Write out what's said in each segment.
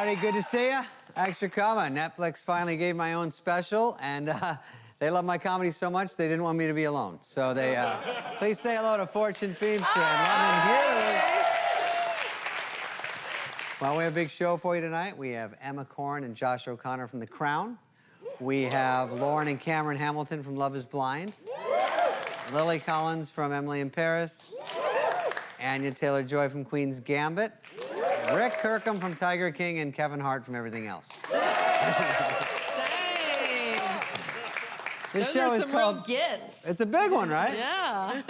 everybody. Good to see you. Thanks for coming. Netflix finally gave my own special, and they love my comedy so much they didn't want me to be alone. So they, please say hello to Fortune Feimster and London Hughes. Well, we have a big show for you tonight. We have Emma Corrin and Josh O'Connor from The Crown. We have Lauren and Cameron Hamilton from Love is Blind. Lily Collins from Emily in Paris. Anya Taylor-Joy from Queen's Gambit. Rick Kirkham from Tiger King, and Kevin Hart from Everything Else. Dang. This show is called... Real gets. It's a big one, right? Yeah.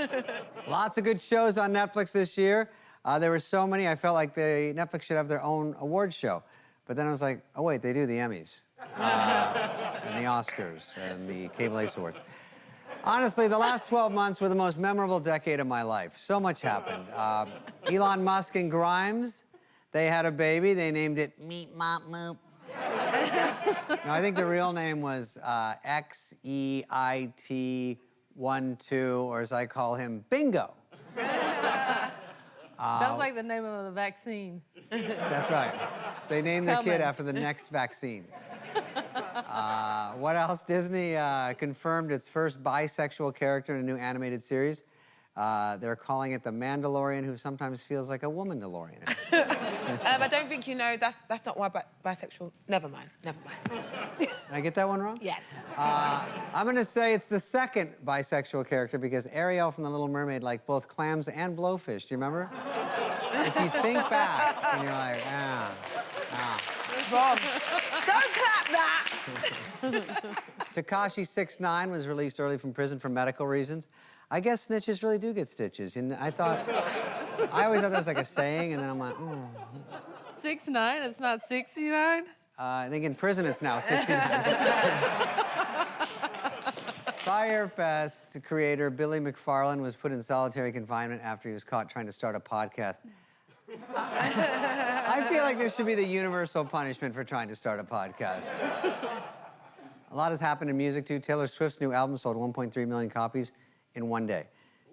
Lots of good shows on Netflix this year. There were so many, I felt like Netflix should have their own award show. But then I was like, oh, wait, they do the Emmys. And the Oscars and the Cable Ace Awards. Honestly, the last 12 months were the most memorable decade of my life. So much happened. Elon Musk and Grimes, they had a baby. They named it Meat Mop Moop. No, I think the real name was XEIT12, or as I call him, Bingo. Sounds like the name of the vaccine. That's right. They named their kid after the next vaccine. What else? Disney confirmed its first bisexual character in a new animated series. They're calling it the Mandalorian, who sometimes feels like a woman-DeLorean. I don't think you know, that's not why bisexual... Never mind. Did I get that one wrong? Yeah. I'm gonna say it's the second bisexual character because Ariel from The Little Mermaid liked both clams and blowfish. Do you remember? If you think back, and you're like, Wrong. Don't clap that! Tekashi 6ix9ine was released early from prison for medical reasons. I guess snitches really do get stitches. And I always thought that was like a saying, and then I'm like, 6'9", it's not 69? I think in prison it's now 69. Fyre Fest creator Billy McFarland was put in solitary confinement after he was caught trying to start a podcast. I feel like this should be the universal punishment for trying to start a podcast. A lot has happened in music, too. Taylor Swift's new album sold 1.3 million copies in one day.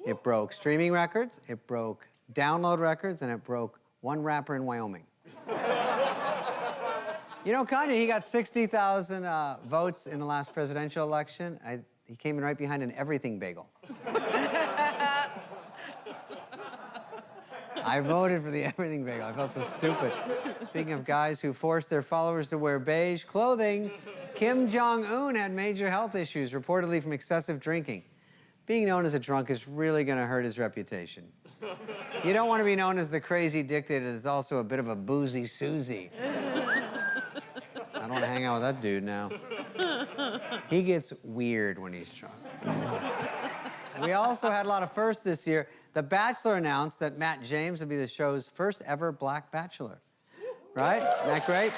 It broke streaming records, it broke download records, and it broke one rapper in Wyoming. You know, Kanye, he got 60,000 votes in the last presidential election. He came in right behind an everything bagel. I voted for the everything bagel. I felt so stupid. Speaking of guys who forced their followers to wear beige clothing, Kim Jong-un had major health issues, reportedly from excessive drinking. Being known as a drunk is really gonna hurt his reputation. You don't want to be known as the crazy dictator that's also a bit of a boozy Susie. I don't want to hang out with that dude now. He gets weird when he's drunk. We also had a lot of firsts this year. The Bachelor announced that Matt James would be the show's first ever black bachelor. Right? Isn't that great?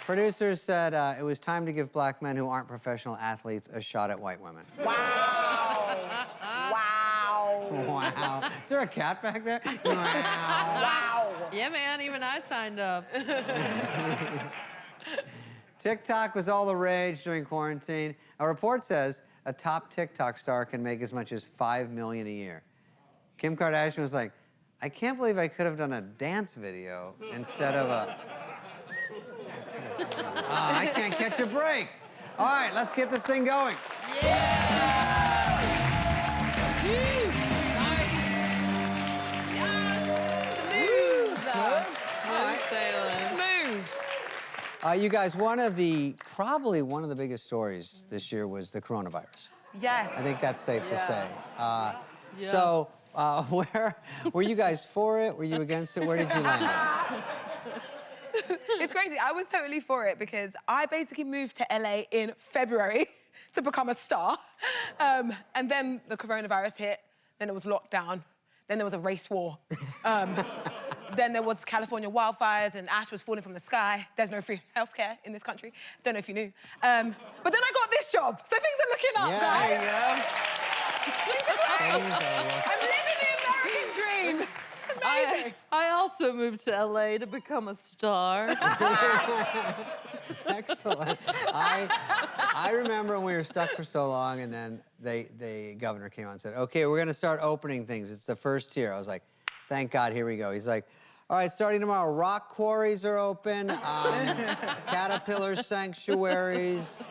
Producers said it was time to give black men who aren't professional athletes a shot at white women. Wow. Wow. Wow. Is there a cat back there? Wow. Wow. Yeah, man, even I signed up. TikTok was all the rage during quarantine. A report says a top TikTok star can make as much as $5 million a year. Kim Kardashian was like, I can't believe I could have done a dance video instead of a... I can't catch a break. All right, let's get this thing going. Yeah! Smooth sailing. You guys, probably one of the biggest stories this year was the coronavirus. Yes. I think that's safe to say. Yeah. So, were you guys for it? Were you against it? Where did you land? It's crazy. I was totally for it because I basically moved to LA in February to become a star. And then the coronavirus hit, then it was lockdown, then there was a race war. Then there was California wildfires and ash was falling from the sky. There's no free healthcare in this country. Don't know if you knew. But then I got this job, so things are looking up, guys. Yeah. Things are great. I'm living the American dream. It's amazing. I also moved to LA to become a star. Excellent. I remember when we were stuck for so long, and then the governor came on and said, okay, we're gonna start opening things. It's the first tier. I was like, thank God, here we go. He's like, All right, starting tomorrow, rock quarries are open, caterpillar sanctuaries,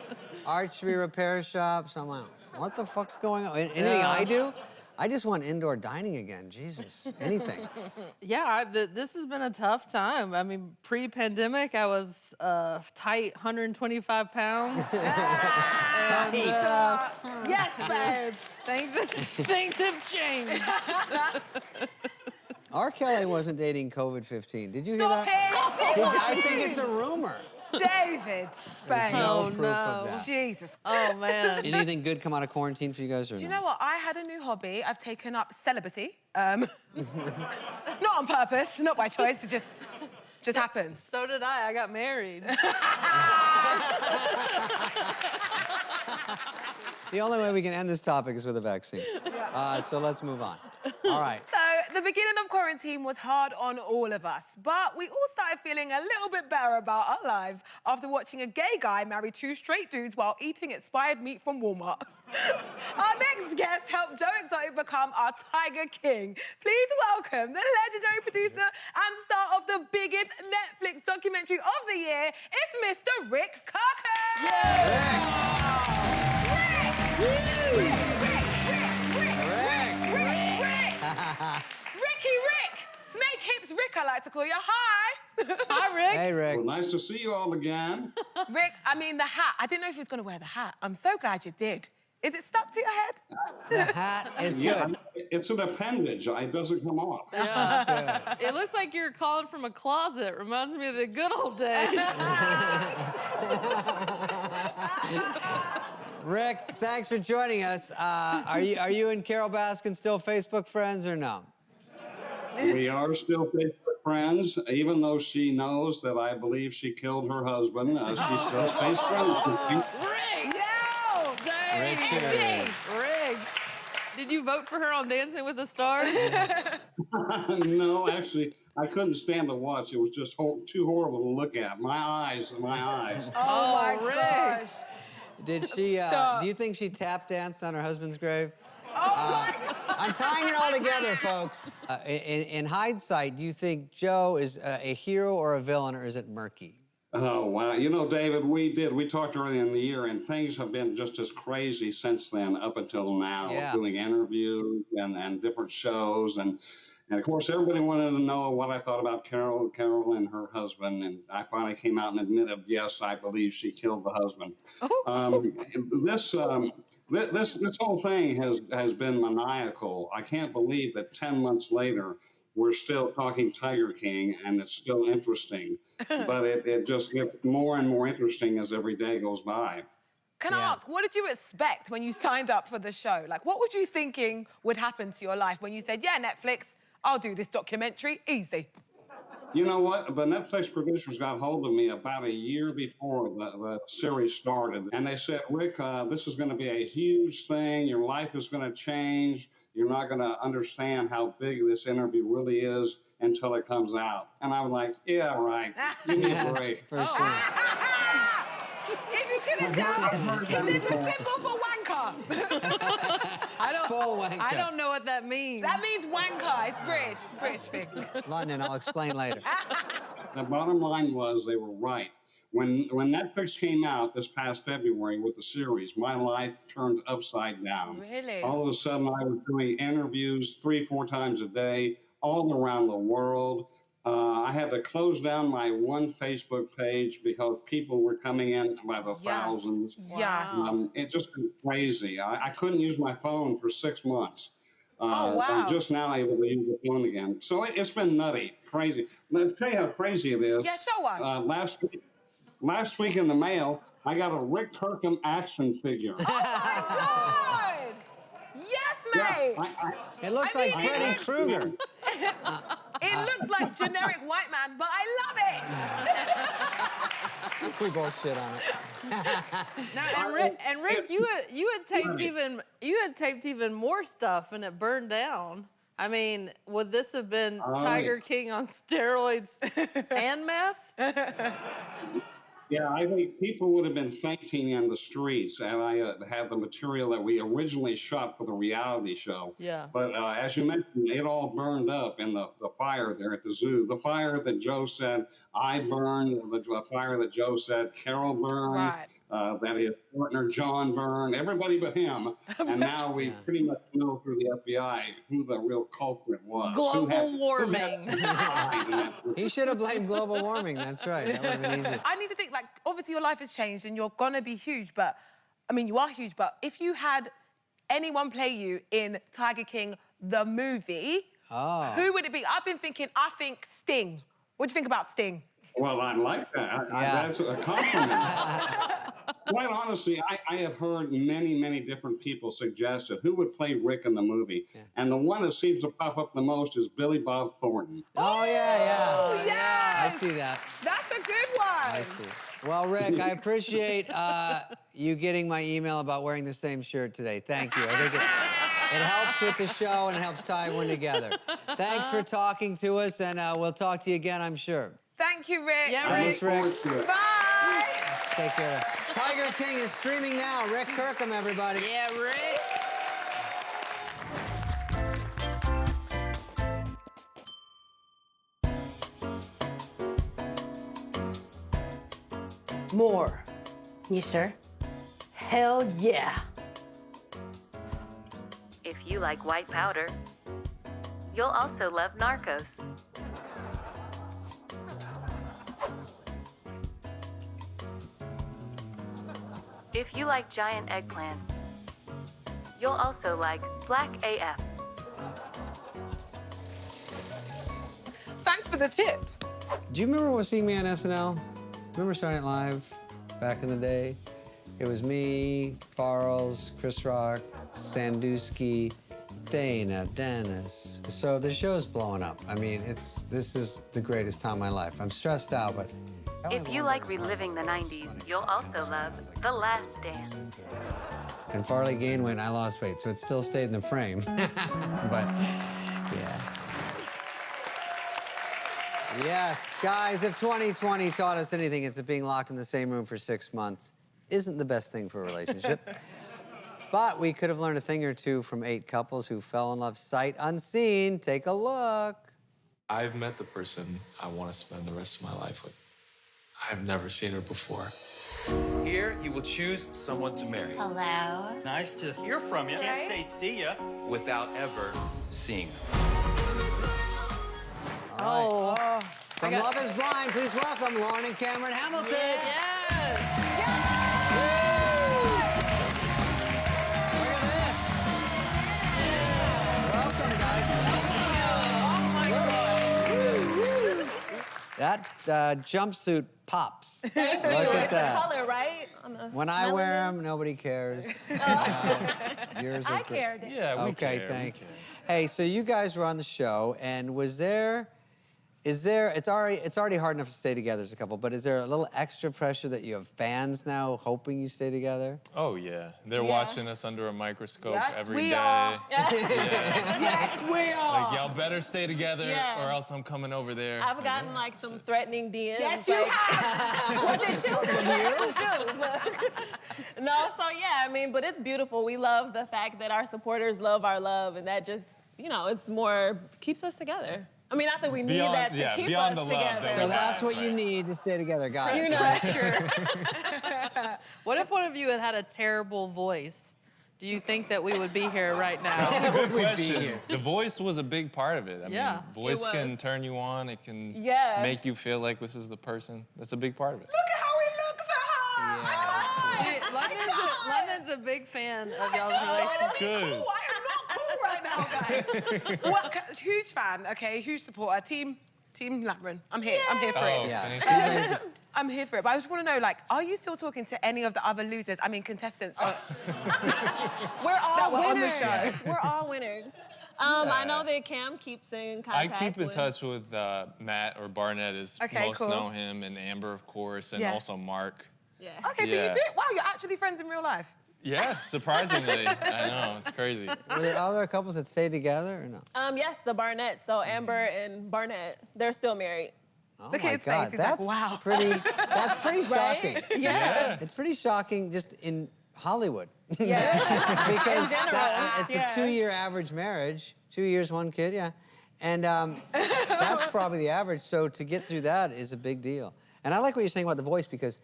archery repair shops. I'm like, what the fuck's going on? Anything I do? I just want indoor dining again. Jesus, anything. Yeah, this has been a tough time. I mean, pre-pandemic, I was tight 125 pounds. Tight. Yes, babe. Things have changed. R. Kelly wasn't dating COVID-15. Did you hear Stop that? it! I think it's a rumor. David There's Spain. no Oh, proof no. of that. Jesus. Oh, man. Anything good come out of quarantine for you guys or Do you no? know what? I had a new hobby. I've taken up celibacy. Not on purpose, not by choice. It just happens. So did I. I got married. The only way we can end this topic is with a vaccine. So let's move on. All right. So the beginning of quarantine was hard on all of us, but we all started feeling a little bit better about our lives after watching a gay guy marry 2 straight dudes while eating expired meat from Walmart. Our next guest helped Joe Exotic become our Tiger King. Please welcome the legendary producer and star of the biggest Netflix documentary of the year. It's Mr. Rick Kirkham. Ricky Rick! Snake Hips Rick, I like to call you. Hi! Hi, Rick. Hey, Rick. Well, nice to see you all again. Rick, I mean the hat. I didn't know if you was going to wear the hat. I'm so glad you did. Is it stuck to your head? The hat is Yeah, good. it's an appendage. It doesn't come off. Yeah. It looks like you're calling from a closet. Reminds me of the good old days. Rick, thanks for joining us. Are you and Carol Baskin still Facebook friends or no? We are still Facebook friends, even though she knows that I believe she killed her husband. She still stays friends with me. Rick! No! Richard. Rick! Did you vote for her on Dancing with the Stars? No, actually, I couldn't stand to watch. It was just too horrible to look at. My eyes. Oh, Oh, my Rick. gosh. Did she, Stop. do you think she tap danced on her husband's grave? Oh, my God. I'm tying it all together, folks. In hindsight, do you think Joe is a hero or a villain, or is it murky? Oh, wow. You know, David, we talked earlier in the year, and things have been just as crazy since then up until now, Yeah. doing interviews and different shows. And of course, everybody wanted to know what I thought about Carol and her husband. And I finally came out and admitted, yes, I believe she killed the husband. This whole thing has been maniacal. I can't believe that 10 months later, we're still talking Tiger King, and it's still interesting. But it just gets more and more interesting as every day goes by. Can I Yeah. ask, what did you expect when you signed up for the show? Like, what were you thinking would happen to your life when you said, yeah, Netflix, I'll do this documentary, easy? You know what? The Netflix producers got hold of me about a year before the series started, and they said, Rick, this is going to be a huge thing. Your life is going to change. You're not going to understand how big this interview really is until it comes out. And I was like, yeah, right. Give me a break. For sure. If you couldn't tell, is it the symbol for wanker? Full wanker. I don't know what that means. That means wanker. It's British. It's a British thing. London, I'll explain later. The bottom line was they were right. When Netflix came out this past February with the series, my life turned upside down. Really? All of a sudden, I was doing interviews 3-4 times a day, all around the world. I had to close down my one Facebook page because people were coming in by the thousands. Yes. It just went crazy. I couldn't use my phone for 6 months. Oh, wow. I'm just now able to use the phone again. So it's been nutty, crazy. Let me tell you how crazy it is. Yeah, show us. Last week in the mail, I got a Rick Kirkham action figure. Oh, my God! Yes, mate! It looks I like mean, Freddy it- Krueger. It looks like generic white man, but I love it! We both shit on it. Now, and Rick, you had taped even more stuff, and it burned down. I mean, would this have been Tiger King on steroids and meth? Yeah, I think people would have been fainting in the streets, and I had the material that we originally shot for the reality show. Yeah. But as you mentioned, it all burned up in the fire there at the zoo. The fire that Joe said I burned, the fire that Joe said Carol burned, Right. that his partner John burned, everybody but him. And now we pretty much know through the FBI who the real culprit was. Global warming. He should have blamed global warming. That's right. That would have been easier. I need to think, like, obviously your life has changed and you're gonna be huge, but, I mean, you are huge, but if you had anyone play you in Tiger King, the movie, who would it be? I've been thinking, I think Sting. What do you think about Sting? Well, I like that. Yeah. That's a compliment. Quite honestly, I have heard many different people suggest that who would play Rick in the movie. Yeah. And the one that seems to pop up the most is Billy Bob Thornton. Oh, yeah. Oh, yes! I see that. That's a good one. I see. Well, Rick, I appreciate you getting my email about wearing the same shirt today. Thank you. I think it helps with the show and it helps tie everyone together. Thanks for talking to us, and we'll talk to you again, I'm sure. Thank you, Rick. Yeah, Thanks, Rick. Bye. Take care. Tiger King is streaming now. Rick Kirkham, everybody. Yeah, Rick. More. You sure? Hell yeah. If you like white powder, you'll also love Narcos. If you like giant eggplant, you'll also like Black AF. Thanks for the tip. Do you remember seeing me on SNL? Remember Saturday Night Live back in the day? It was me, Farrells, Chris Rock, Sandusky, Dana, Dennis. So the show's blowing up. I mean, this is the greatest time of my life. I'm stressed out, but... If you like reliving the 90s, you'll also love The Last Dance. And Farley gained weight and I lost weight, so it still stayed in the frame. But, yeah. Yes, guys, if 2020 taught us anything, it's that being locked in the same room for 6 months isn't the best thing for a relationship. But we could have learned a thing or two from 8 couples who fell in love sight unseen. Take a look. I've met the person I want to spend the rest of my life with. I've never seen her before. Here, you will choose someone to marry Hello. Nice to hear from you. Can't say see ya. without ever seeing her. Oh. From Love is Blind, please welcome Lauren and Cameron Hamilton. Yes. Look at this. Welcome, guys. Oh, my God. That jumpsuit pops. Look at that. Color, right? When I wear them, nobody cares. Yours are I great. cared. Yeah, we Okay, care, thank we you. care. Hey, so you guys were on the show, and it's already hard enough to stay together as a couple, but is there a little extra pressure that you have fans now hoping you stay together? Oh, yeah. They're watching us under a microscope Yes, every we day. are. Yeah. Yes, we are. Like, y'all better stay together Yeah. or else I'm coming over there. I've gotten like some threatening DMs. Yes, you like, have. Was it shoes? No, so yeah, I mean, but it's beautiful. We love the fact that our supporters love our love, and that just, you know, it's more, keeps us together. I mean, not that we need Beyond- that to yeah, keep beyond us the love, together. though. So that's what you need to stay together, guys. You know, What if one of you had a terrible voice? Do you think that we would be here right now? Would we be Question. here? The voice was a big part of it. I Yeah. mean, voice It can was. turn you on. It can Yeah. make you feel like this is the person. That's a big part of it. Look at how he looks at her. She- London's a big fan of y'all's relationship. Good. Cool. I am not cool right now, guys. Well, huge fan, okay? Huge supporter. Team Lamron. I'm here. I'm here for Oh, it. Yeah. thank you. I'm here for it. But I just want to know, like, are you still talking to any of the other losers? I mean, contestants. we're all That were on the winners. We're all winners. I know that Cam keeps in I contact keep in with... touch with Matt, or Barnett as Okay, most cool. know him, and Amber, of course, and Yeah. also Mark. Yeah. Okay, so Yeah. you do. Wow, you're actually friends in real life. Yeah, surprisingly. I know, it's crazy. Were there other couples that stayed together or no? Yes, the Barnett. So Amber and Barnett, they're still married. Oh Look my at his God, face. He's that's like, wow. that's pretty shocking. Yeah. It's pretty shocking just in Hollywood. Yeah. Because In general, it's yeah. a 2-year average marriage, 2 years, 1 kid, yeah. And that's probably the average. So to get through that is a big deal. And I like what you're saying about the voice because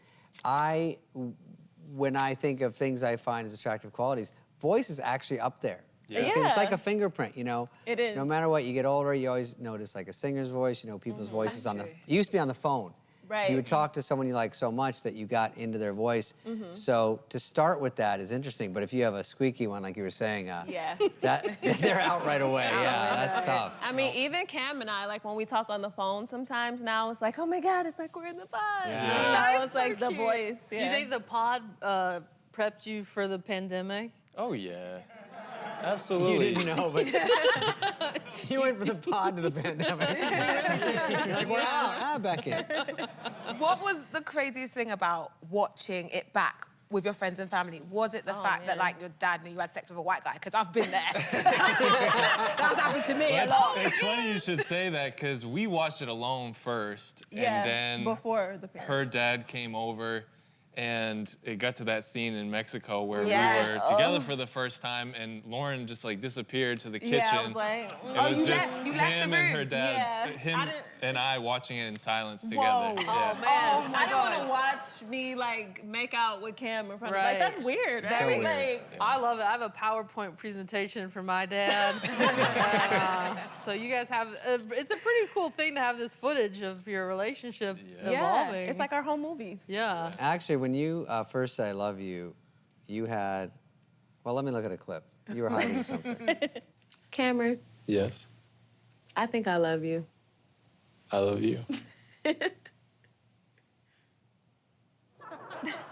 when I think of things I find as attractive qualities, voice is actually up there. Yeah. Because it's like a fingerprint, you know? It is. No matter what, you get older, you always notice like a singer's voice, you know, people's voices on the, it used to be on the phone. Right. You would talk to someone you like so much that you got into their voice. So to start with that is interesting, but if you have a squeaky one, like you were saying, Yeah. that they're out right away. Yeah, that's tough. I mean, even Cam and I, like when we talk on the phone sometimes now, it's like, oh my God, it's like we're in the pod. Yeah. Now it's like so the cute. voice. Do Yeah. you think the pod prepped you for the pandemic? Oh, yeah. Absolutely. You didn't know, but you went from the pod to the pandemic. You're like, we're out. Back in. What was the craziest thing about watching it back with your friends and family? Was it the fact that, like, your dad knew you had sex with a white guy? Because I've been there. That's happened to me a lot. It's funny you should say that because we watched it alone first. Yeah, And then before the pandemic. her dad came over and it got to that scene in Mexico where Yeah. we were together for the first time and Lauren just like disappeared to the kitchen. Yeah, I was like, It Oh, was you just left- you left the him and her room. dad, Yeah, him I didn't- and I watching it in silence together. Whoa. Yeah. Oh, man. Oh, my I didn't want God. to watch me like make out with Cam in front of Right. like that's weird. So Right? weird. Like, I love it. I have a PowerPoint presentation for my dad. So you guys have, it's a pretty cool thing to have this footage of your relationship yeah, evolving. it's like our home movies. Yeah. Actually, when you first said I love you, you had, well, let me look at a clip. You were hiding something. Cameron, Yes, I think I love you. I love you.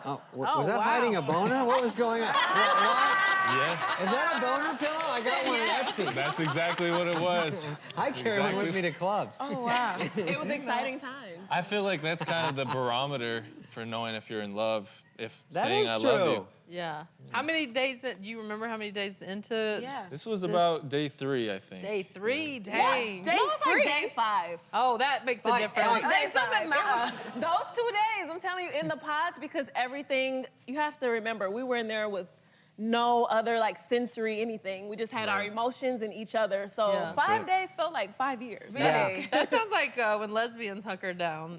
Oh, was that hiding a boner? What was going on? What? Yeah, Is that a boner pillow? I got one at Etsy. that's exactly what it was. I carry one with exactly- me to clubs. Oh, wow. It was exciting times. I feel like that's kind of the barometer for knowing if you're in love, if That saying is I true. love you. Yeah. How many days, do you remember how many days into Yeah. This was about day 3, I think. day 3? Dang. Day No, it's like 3? day 5. Oh, that makes a Like, difference. like- It doesn't matter. Those 2 days, I'm telling you, in the pods, because everything, you have to remember, we were in there with no other like sensory anything. We just had our emotions in each other. So Yeah. 5 days felt like 5 years. Yeah. That sounds like when lesbians hunker down. We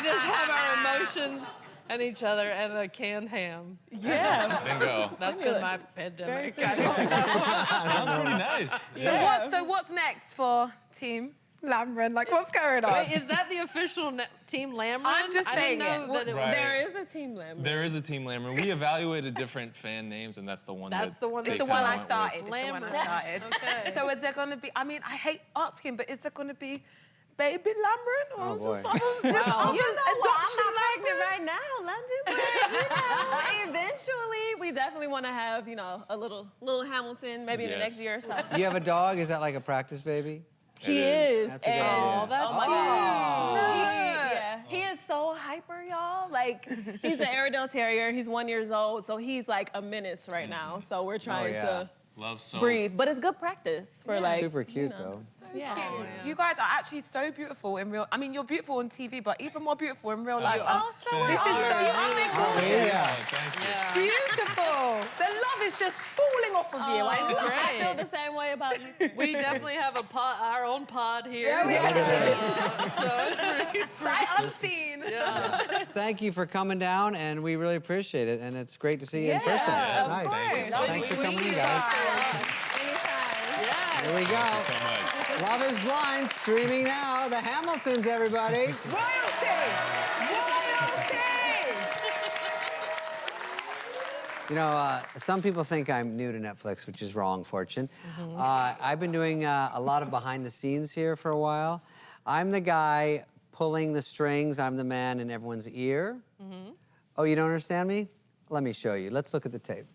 just have our emotions and each other and a canned ham. Yeah. Bingo. That's been my pandemic. Sounds pretty nice. So what's next for Team Lamron? Like, what's going on? Wait, is that the official Team Lamron? I'm just I saying didn't know it. that it was. Right. There is a team limit. There is a Team Lamron. We evaluated different fan names, and that's the one That's that the one they that's the one kinda I went with. started. It's the one I Lamron. started. Okay. So is there going to be, I mean, I hate asking, but is there going to be Baby Lamron? Or Oh, boy. Wow. You know what? I'm Adoption not pregnant right now, London, but you know, eventually we definitely want to have, you know, a little Hamilton maybe in the next Yes. year or so. You have a dog? Is that like a practice baby? He It is. That's a good and- idea. Oh, that's my cute. God. Yeah, he is so hyper, y'all. Like, he's an Airedale Terrier. He's 1 year old, so he's like a menace right now. So we're trying yeah. to Love so. breathe, but it's good practice for like. Super cute, though. Yeah. You guys are actually so beautiful in real. I mean, you're beautiful on TV, but even more beautiful in real life. Oh, so This is so Oh, yeah. Thank you. Yeah. beautiful. The love is just falling off of you. I great. feel the same way about you. We definitely have a pod, our own pod here. Yeah, we Look at this. So it's pretty Sight unseen. Yeah. Thank you for coming down, and we really appreciate it. And it's great to see you in Yeah, person. of Nice. course. Thanks for coming in, Sweet. guys. Anytime. Yeah. Here we go. So much. Love is Blind, streaming now. The Hamiltons, everybody. Royalty. You know, some people think I'm new to Netflix, which is wrong, Fortune. I've been doing a lot of behind the scenes here for a while. I'm the guy pulling the strings. I'm the man in everyone's ear. Oh, you don't understand me? Let me show you. Let's look at the tape.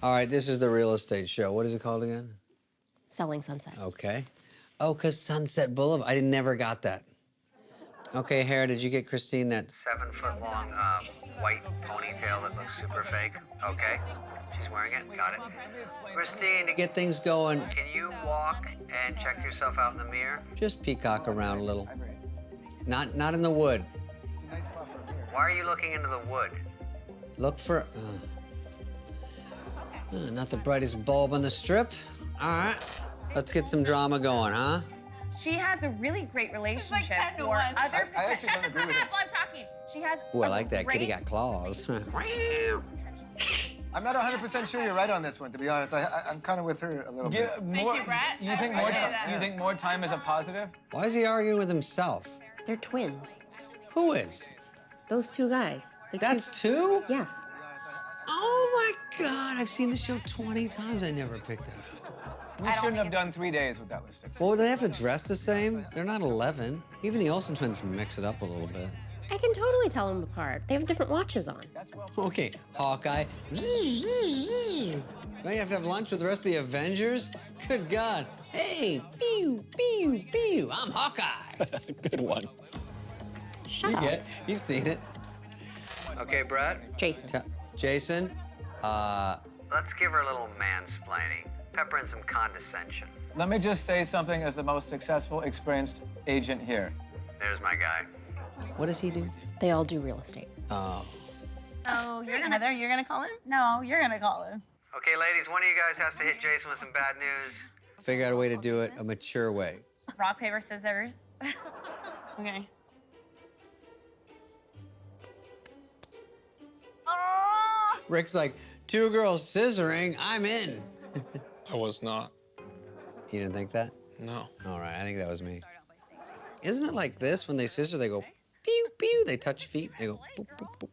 All right, this is the real estate show. What is it called again? Selling Sunset. Okay. Oh, because Sunset Boulevard. I never got that. Okay, Hera, did you get Christine that 7-foot long white ponytail that looks super fake? Okay. She's swearing it. Got it. Christine, to get things going, can you walk and check yourself out in the mirror? Just peacock around a little. Not in the wood. It's a nice spot for a mirror. Why are you looking into the wood? Look for... not the brightest bulb on the strip. All right, let's get some drama going, huh? She has a really great relationship for other I actually don't agree with it. I'm talking. She has. Ooh, I like that. Kitty got claws. I'm not 100% sure you're right on this one, to be honest. I'm kind of with her a little bit. Thank you, Brett. You think more time is a positive? Why is he arguing with himself? They're twins. Who is? Those two guys. That's two? Yes. Oh my God, I've seen the show 20 times. I never picked that up. We shouldn't have done 3 days with that listing. Well, do they have to dress the same? They're not 11. Even the Olsen twins mix it up a little bit. I can totally tell them apart. They have different watches on. Okay, Hawkeye. Now you have to have lunch with the rest of the Avengers? Good God. Hey, pew, pew, pew. I'm Hawkeye. Good one. Shut You up. get it. You've seen it. Okay, Brett. Jason. Jason, let's give her a little mansplaining. Pepper in some condescension. Let me just say something as the most successful, experienced agent here. There's my guy. What does he do? They all do real estate. Oh. Oh, you're Heather, you're gonna call him? No, you're gonna call him. Okay, ladies, one of you guys has to hit Jason with some bad news. Figure out a way to do it a mature way. Rock, paper, scissors. Okay. Oh! Rick's like, 2 girls scissoring, I'm in. I was not. You didn't think that? No. All right, I think that was me. Isn't it like this? When they scissor, they go pew, pew. They touch feet, they go boop, boop, boop.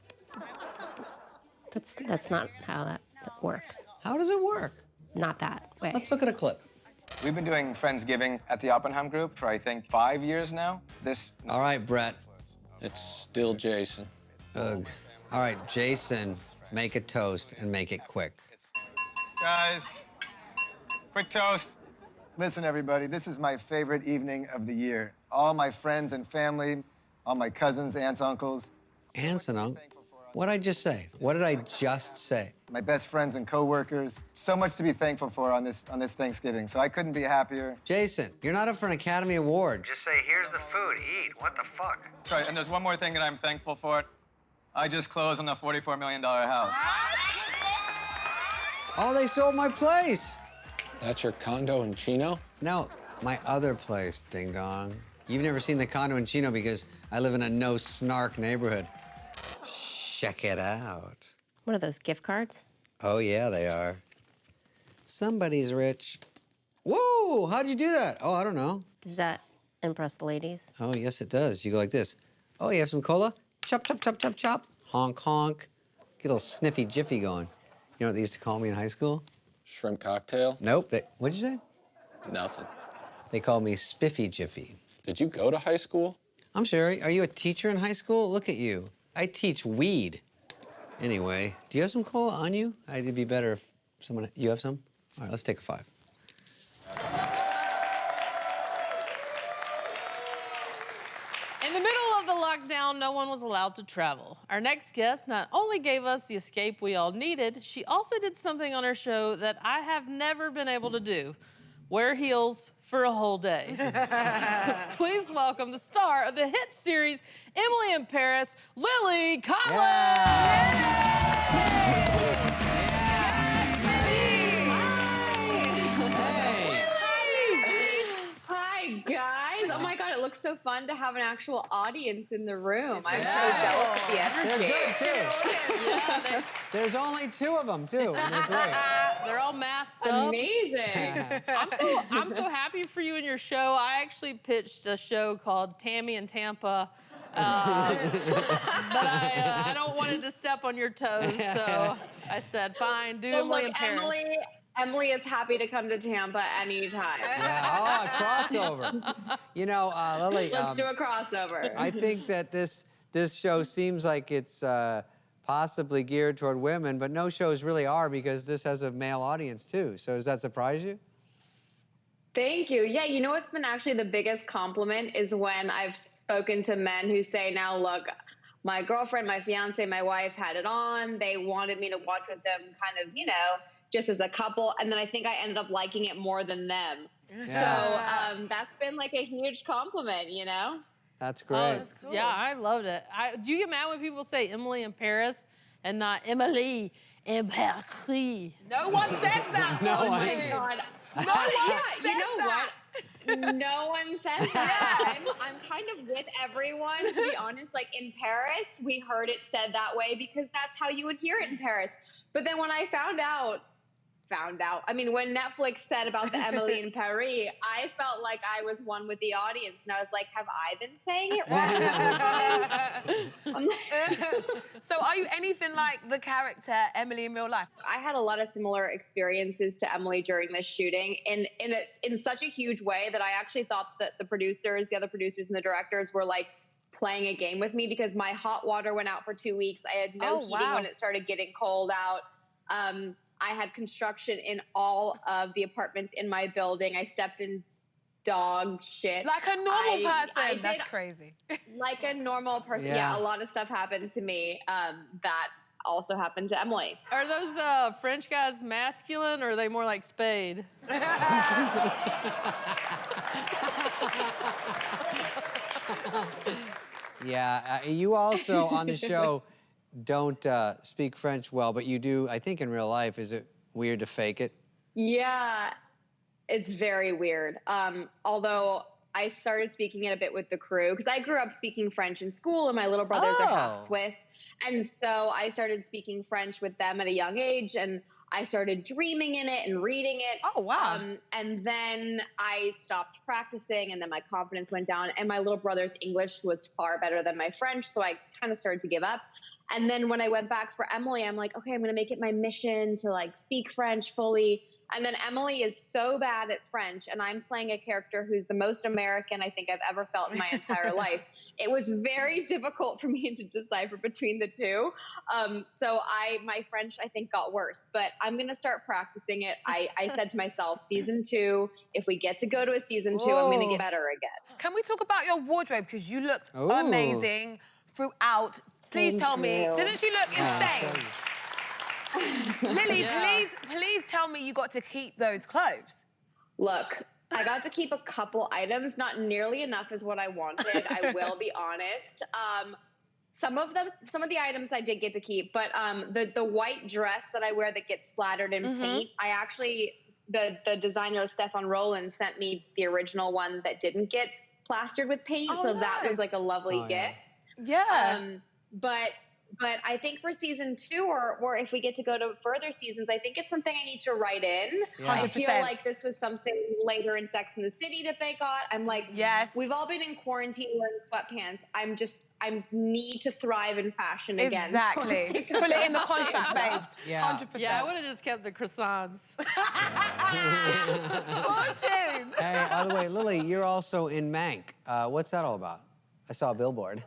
That's not how that works. How does it work? Not that way. Let's look at a clip. We've been doing Friendsgiving at the Oppenheim Group for, I think, 5 years now. All right, Brett. It's still Jason. Ugh. All right, Jason, make a toast and make it quick. Guys, quick toast. Listen, everybody, this is my favorite evening of the year. All my friends and family, all my cousins, aunts, uncles. Aunts and uncles? What did I just say? What did I just say? My best friends and coworkers. So much to be thankful for on this Thanksgiving. So I couldn't be happier. Jason, you're not up for an Academy Award. Just say, here's the food, eat. What the fuck? Sorry, and there's one more thing that I'm thankful for. I just closed on a $44 million house. Oh, they sold my place. That's your condo in Chino? No, my other place, ding dong. You've never seen the condo in Chino because I live in a no snark neighborhood. Check it out. What are those, gift cards? Oh, yeah, they are. Somebody's rich. Whoa, how'd you do that? Oh, I don't know. Does that impress the ladies? Oh, yes, it does. You go like this. Oh, you have some cola? Chop, chop, chop, chop, chop. Honk, honk. Get a little sniffy jiffy going. You know what they used to call me in high school? Shrimp cocktail? Nope. What'd you say? Nothing. They called me Spiffy Jiffy. Did you go to high school? I'm sorry. Are you a teacher in high school? Look at you. I teach weed. Anyway, do you have some cola on you? It'd be better if someone... You have some? All right, let's take a 5. In the middle of the lockdown, no one was allowed to travel. Our next guest not only gave us the escape we all needed, she also did something on her show that I have never been able to do. Wear heels for a whole day. Please welcome the star of the hit series, Emily in Paris, Lily Collins. Hi, guys. Oh my God, it looks so fun to have an actual audience in the room. I'm so jealous of the energy. They're good, too. There's only 2 of them, too. And they're great. They're all masked up. Amazing. I'm so happy for you and your show. I actually pitched a show called Tammy in Tampa. But I don't want it to step on your toes, so I said, fine, do Well, Emily look, in Paris. Emily is happy to come to Tampa anytime. Yeah, oh, a crossover. You know, Lily... Let's do a crossover. I think that this show seems like it's possibly geared toward women, but no shows really are because this has a male audience, too. So does that surprise you? Thank you. Yeah, you know what's been actually the biggest compliment is when I've spoken to men who say, now look, my girlfriend, my fiance, my wife had it on. They wanted me to watch with them kind of, you know, just as a couple. And then I think I ended up liking it more than them. Yeah. So that's been like a huge compliment, you know? That's great. Cool. Yeah, I loved it. Do you get mad when people say Emily in Paris and not Emily in Paris? No one says that. No Oh one. my God. No Yeah, one you know says that. what? No one says that. I'm kind of with everyone, to be honest. Like in Paris, we heard it said that way because that's how you would hear it in Paris. But then when I found out, I mean, when Netflix said about the Emily in Paris, I felt like I was one with the audience. And I was like, have I been saying it wrong? So are you anything like the character Emily in real life? I had a lot of similar experiences to Emily during this shooting in such a huge way that I actually thought that the other producers and the directors were like playing a game with me because my hot water went out for 2 weeks. I had no heating when it started getting cold out. I had construction in all of the apartments in my building. I stepped in dog shit. Like a normal person. I That's did, crazy. like a normal person. Yeah. Yeah, a lot of stuff happened to me that also happened to Emily. Are those French guys masculine or are they more like Spade? Yeah, you also on the show don't speak French well, but you do, I think, in real life. Is it weird to fake it? Yeah, it's very weird. Although I started speaking it a bit with the crew because I grew up speaking French in school and my little brothers are half Swiss. And so I started speaking French with them at a young age and I started dreaming in it and reading it. Oh, wow. And then I stopped practicing and then my confidence went down and my little brother's English was far better than my French. So I kind of started to give up. And then when I went back for Emily, I'm like, okay, I'm going to make it my mission to like speak French fully. And then Emily is so bad at French and I'm playing a character who's the most American I think I've ever felt in my entire life. It was very difficult for me to decipher between the two. So my French, I think, got worse, but I'm going to start practicing it. I said to myself, season 2, if we get to go to a season 2, I'm going to get better again. Can we talk about your wardrobe? Because you looked amazing throughout. Please tell me, didn't she look insane? Lily, please tell me you got to keep those clothes. Look, I got to keep a couple items, not nearly enough as what I wanted. I will be honest. Some of the items I did get to keep, but the white dress that I wear that gets splattered in paint, I actually, the designer Stefan Roland sent me the original one that didn't get plastered with paint, so that was like a lovely gift. Yeah. But I think for season 2, or if we get to go to further seasons, I think it's something I need to write in. Yeah. I feel like this was something later in Sex and the City that they got. I'm like, we've all been in quarantine wearing sweatpants. I need to thrive in fashion again. Exactly. Put it in the contract, babes. Yeah. 100%. Yeah, I would have just kept the croissants. Fortune. Hey, by the way, Lily, you're also in Mank. What's that all about? I saw a billboard.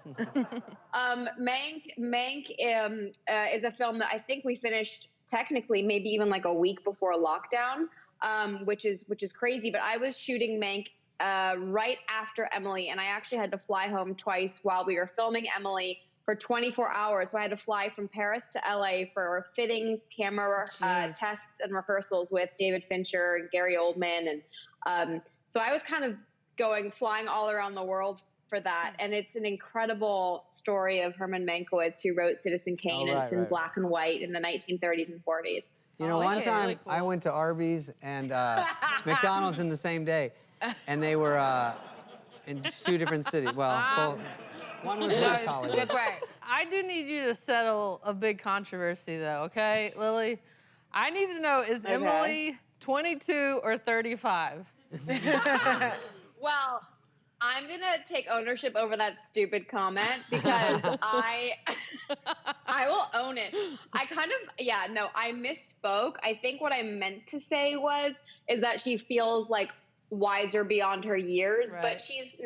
Mank is a film that I think we finished technically maybe even like a week before lockdown, which is crazy. But I was shooting Mank right after Emily, and I actually had to fly home twice while we were filming Emily for 24 hours. So I had to fly from Paris to LA for fittings, camera tests, and rehearsals with David Fincher and Gary Oldman, and so I was kind of flying all around the world for that. And it's an incredible story of Herman Mankiewicz, who wrote Citizen Kane, and it's in black and white in the 1930s and 40s. You know, one time really cool. I went to Arby's and McDonald's in the same day, and they were in 2 different cities. Well, one was West Hollywood. I do need you to settle a big controversy, though, okay, Lily? I need to know, is Emily 22 or 35? Well, I'm gonna take ownership over that stupid comment because I will own it. I misspoke. I think what I meant to say is that she feels like wiser beyond her years, but she's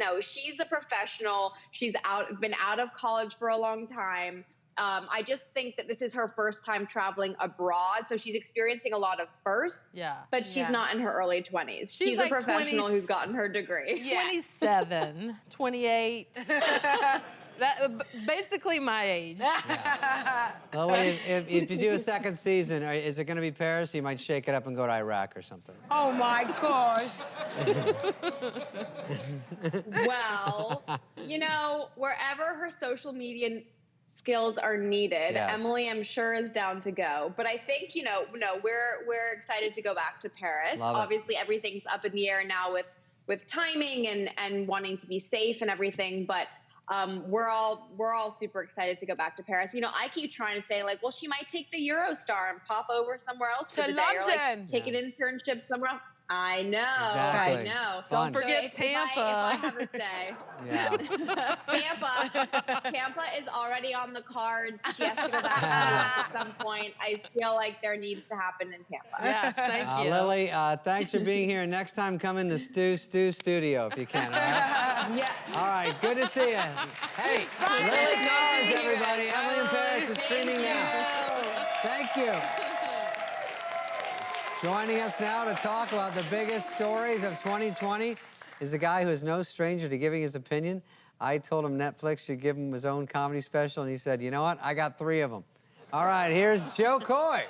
a professional. She's been out of college for a long time. I just think that this is her first time traveling abroad, so she's experiencing a lot of firsts. Yeah. But she's not in her early 20s. She's like a professional 20s who's gotten her degree. 27, 28. Basically my age. Well, wait, if you do a second season, is it going to be Paris? Or you might shake it up and go to Iraq or something. Oh my gosh. Well, you know, wherever her social media skills are needed, Yes. Emily, I'm sure, is down to go. But I think, you know, we're excited to go back to Paris. Love it. Obviously, everything's up in the air now with timing and wanting to be safe and everything. But we're all super excited to go back to Paris. You know, I keep trying to say, like, well, she might take the Eurostar and pop over somewhere else for To the day, or like London. take an internship somewhere else. I know. Exactly. I know. Fun. Don't forget So if I Tampa. have a say. Yeah. Tampa is already on the cards. She has to go back to the US at some point. I feel like there needs to happen in Tampa. Yes, thank you. Lily, thanks for being here. Next time, come in the Stu studio if you can, all right? Yeah. All right, good to see you. Hey, Lily Collins, everybody. Emily in Paris is streaming now. Thank you. Joining us now to talk about the biggest stories of 2020 is a guy who is no stranger to giving his opinion. I told him Netflix should give him his own comedy special, and he said, you know what? I got 3 of them. All right, here's Joe Coy.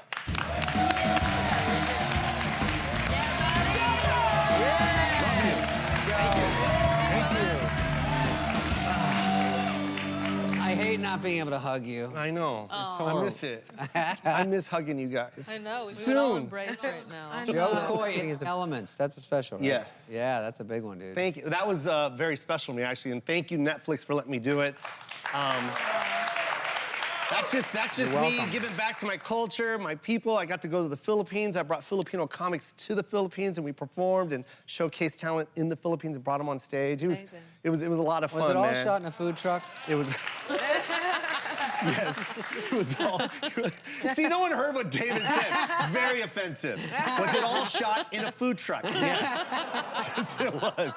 I hate not being able to hug you. I know. It's I miss it. I miss hugging you guys. I know. We would Soon. all embrace right now. Joe Coy is Elements. That's a special, right? Yes. Yeah, that's a big one, dude. Thank you. That was very special to me, actually, and thank you, Netflix, for letting me do it. That's just You're me welcome. giving back to my culture, my people. I got to go to the Philippines. I brought Filipino comics to the Philippines, and we performed and showcased talent in the Philippines and brought them on stage. It was a lot of fun, Was it all man. shot in a food truck? It was. Yes, it was all. See, no one heard what David said. Very offensive. Was it all shot in a food truck? Yes. Yes, it was.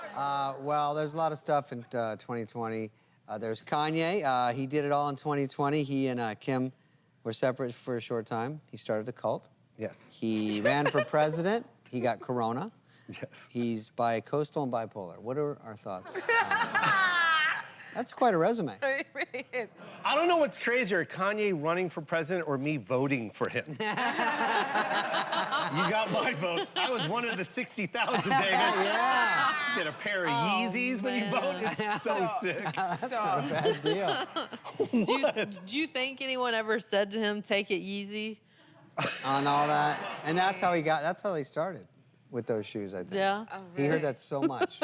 Well, there's a lot of stuff in 2020. There's Kanye. He did it all in 2020. He and Kim were separate for a short time. He started a cult. Yes. He ran for president. He got corona. Yes. He's bi-coastal and bipolar. What are our thoughts? That's quite a resume. It really is. I don't know what's crazier, Kanye running for president or me voting for him. You got my vote. I was one of the 60,000, David. Yeah. Get a pair of Yeezys when you vote. It's so sick. That's not a bad deal. Do you think anyone ever said to him, take it Yeezy? On all that. And that's how they started with those shoes, I think. Yeah. Oh, He heard that so much.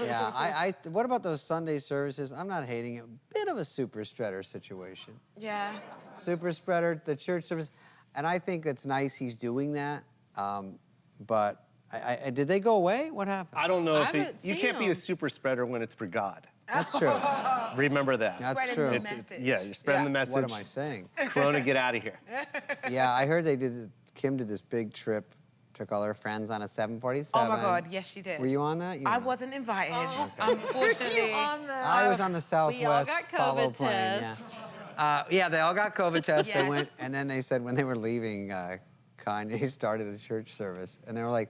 Yeah, what about those Sunday services? I'm not hating it. Bit of a super spreader situation. Yeah. Super spreader, the church service. And I think it's nice he's doing that. But did they go away? What happened? I don't know I if haven't you seen can't be a them. super spreader when it's for God. That's true. Remember that. That's Spreading true. the It's- message. yeah, you're spreading the message. What am I saying? Corona, get out of here. Yeah, I heard Kim did this big trip, took all her friends on a 747. Oh my God, yes, she did. Were you on that? You I know. wasn't invited, Oh. unfortunately. I was on the Southwest got follow COVID plane. tests. Yeah, they all got COVID tests. They Yes. went, and then they said when they were leaving, Kanye started a church service, and they were like,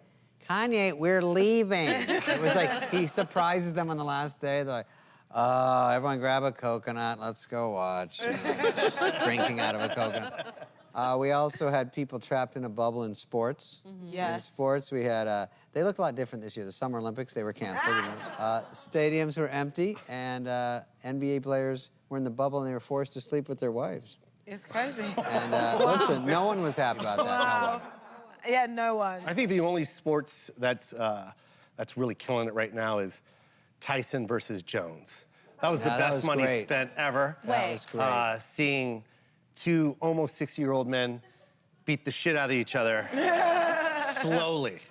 "Kanye, we're leaving." It was like he surprises them on the last day. They're like, "Oh, everyone grab a coconut. Let's go watch." You know, just drinking out of a coconut. We also had people trapped in a bubble in sports. In Yes. sports, we had, they looked a lot different this year. The Summer Olympics, they were canceled. Stadiums were empty, and NBA players were in the bubble, and they were forced to sleep with their wives. It's crazy. And listen, no one was happy about that. No one. Yeah, no one. I think the only sports that's really killing it right now is Tyson versus Jones. That was the Yeah, that best was money great. spent ever. That was great. Seeing 2 almost 60-year-old men beat the shit out of each other slowly.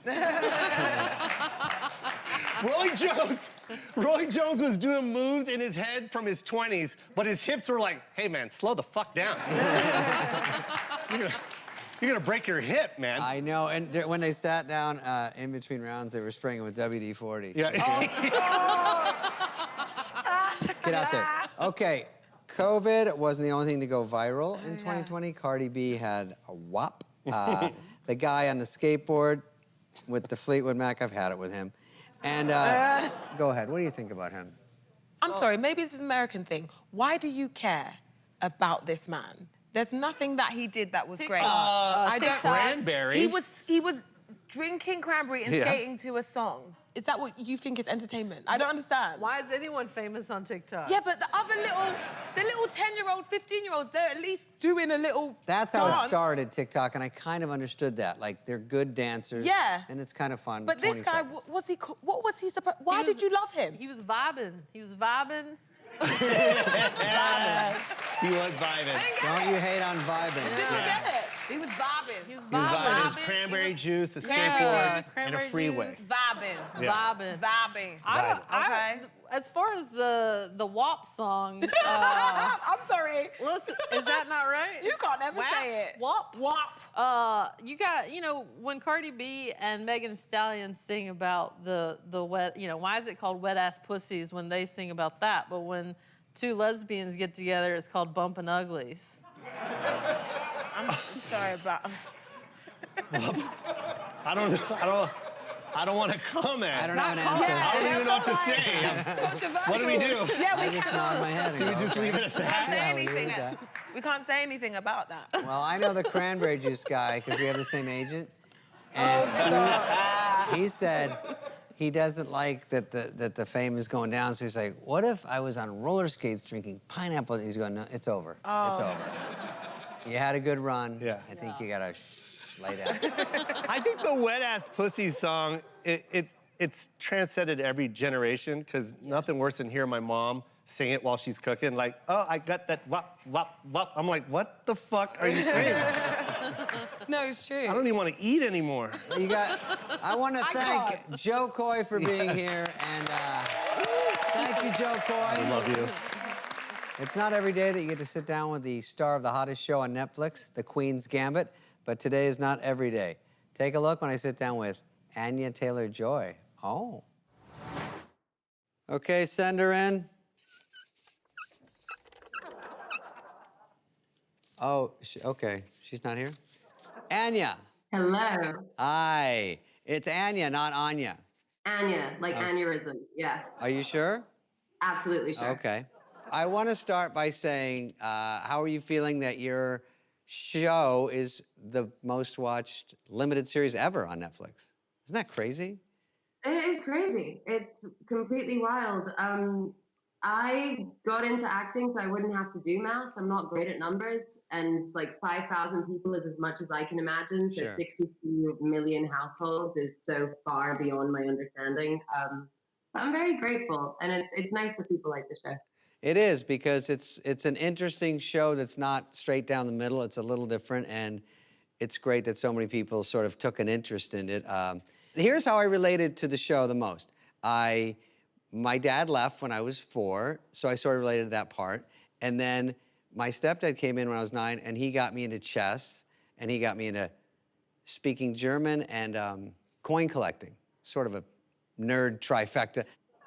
Roy Jones was doing moves in his head from his 20s, but his hips were like, hey man, slow the fuck down. You're gonna break your hip, man. I know, and when they sat down in between rounds, they were spraying it with WD-40. Yeah. Get out there. Okay, COVID wasn't the only thing to go viral in 2020. Cardi B had a WAP. The guy on the skateboard with the Fleetwood Mac, I've had it with him. And go ahead, what do you think about him? I'm sorry, maybe this is an American thing. Why do you care about this man? There's nothing that he did that was great. I don't. Cranberry. He was drinking cranberry and skating to a song. Is that what you think is entertainment? I don't understand. Why is anyone famous on TikTok? Yeah, but the little 10-year-old, 15-year-olds, they're at least doing a little That's how dance. it started, TikTok, and I kind of understood that. Like, they're good dancers. Yeah. And it's kind of fun. But this 20 guy, seconds. what was he supposed? Why did you love him? He was vibing. He was vibing. He was vibing. Don't you hate on vibing? Didn't get it. He was vibing. He was He was vibing. It was vibing. cranberry juice, a Yeah, skateboard, and a cranberry freeway. juice. Vibing. Yeah. Vibing. Okay. As far as the WAP song, I'm sorry. listen, is that not right? You can't ever say it. WAP. WAP. You got, when Cardi B and Megan Thee Stallion sing about the wet, why is it called wet ass pussies when they sing about that? But when two lesbians get together, it's called bumping uglies. I'm sorry about. I don't want to comment. I don't have an answer. I don't even know what to say. What do we do? Yeah, we I just nod my head. and Do we go, just okay. leave it at that? Yeah, we leave it at that. We can't say anything about that. Well, I know the cranberry juice guy because we have the same agent. And he said he doesn't like that the fame is going down. So he's like, what if I was on roller skates drinking pineapple? He's going, no, it's over. It's over. You had a good run. Yeah. I think you got to lay down. I think the wet ass pussy song, it's transcended every generation because nothing worse than hearing my mom sing it while she's cooking. Like, oh, I got that wop, wop, wop. I'm like, what the fuck are you saying? No, it's true. I don't even want to eat anymore. I want to thank Joe Coy for being here. And thank you, Joe Coy. I love you. It's not every day that you get to sit down with the star of the hottest show on Netflix, The Queen's Gambit, but today is not every day. Take a look when I sit down with Anya Taylor-Joy. Oh. Okay, send her in. Oh, okay, she's not here? Anya. Hello. Hi. It's Anya, not Anya. Anya, like aneurysm. Yeah, Are you sure? absolutely sure. Okay. I want to start by saying, how are you feeling that your show is the most watched limited series ever on Netflix? Isn't that crazy? It is crazy. It's completely wild. I got into acting so I wouldn't have to do math. I'm not great at numbers. And like 5,000 people is as much as I can imagine. So Sure. 62 million households is so far beyond my understanding. I'm very grateful. And it's nice that people like the show. It is, because it's an interesting show that's not straight down the middle. It's a little different, and it's great that so many people sort of took an interest in it. Here's how I related to the show the most. My dad left when I was 4, so I sort of related to that part. And then my stepdad came in when I was 9, and he got me into chess, and he got me into speaking German and coin collecting, sort of a nerd trifecta.